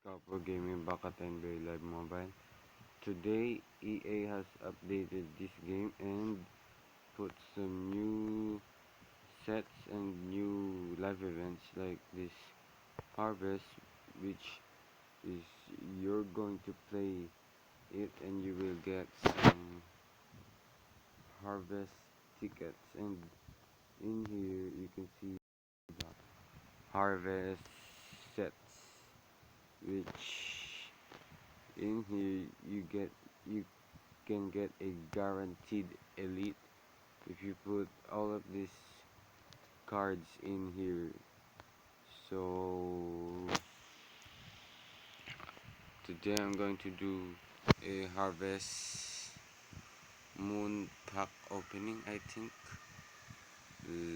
Copper Gaming back at NBA Live Mobile. Today, EA has updated this game and put some new sets and new live events like this Harvest, which is you're going to play it and you will get some Harvest tickets. And in here, you can see the Harvest sets, which in here you can get a guaranteed elite if you put all of these cards in here. So today I'm going to do a Harvest Moon pack opening, I think.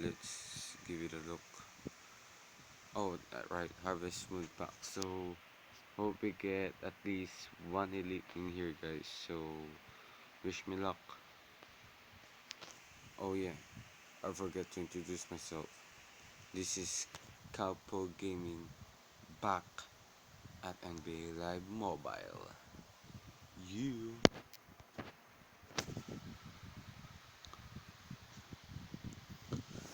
Let's give it a look. Oh, right, Harvest Moon pack. So hope we get at least one elite in here, guys. So wish me luck. Oh yeah, I forgot to introduce myself. This is Calpo Gaming back at NBA Live Mobile. You.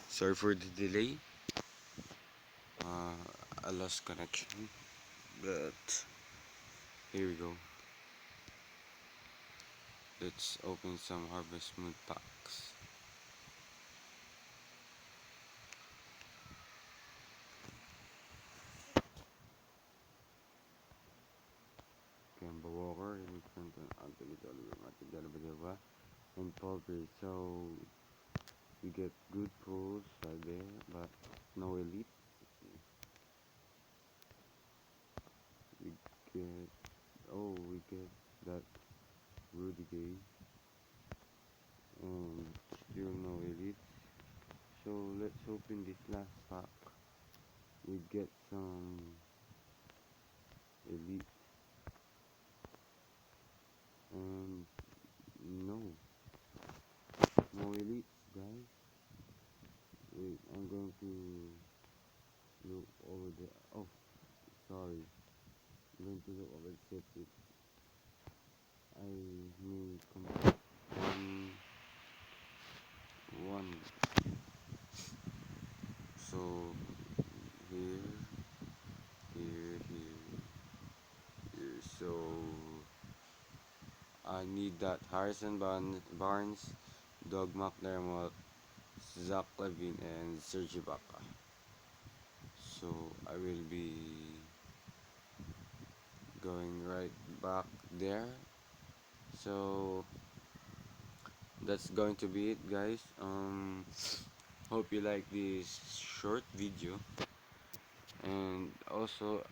Sorry for the delay. I lost connection, but here we go. Let's open some Harvest Moon packs. Kemba Walker, Anthony Dellavedova, and Paul Pierce. So we get good pulls right there, but no elite. We get we get that Rudy Gay and still no elite. So let's open this last pack. We get some elite and no elites, guys. Wait, I'm going to look over the sorry. I'm going to look over the settings. I need one. So here, here. So I need that Harrison Barnes, Doug McDermott, Zach Levine, and Serge Ibaka. So I will be going right back there. So that's going to be it, guys. Hope you like this short video, and also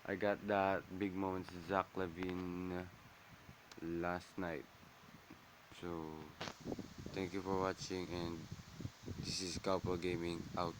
I got that big moments Zach Levine last night. So thank you for watching, and this is Cowboy Gaming out.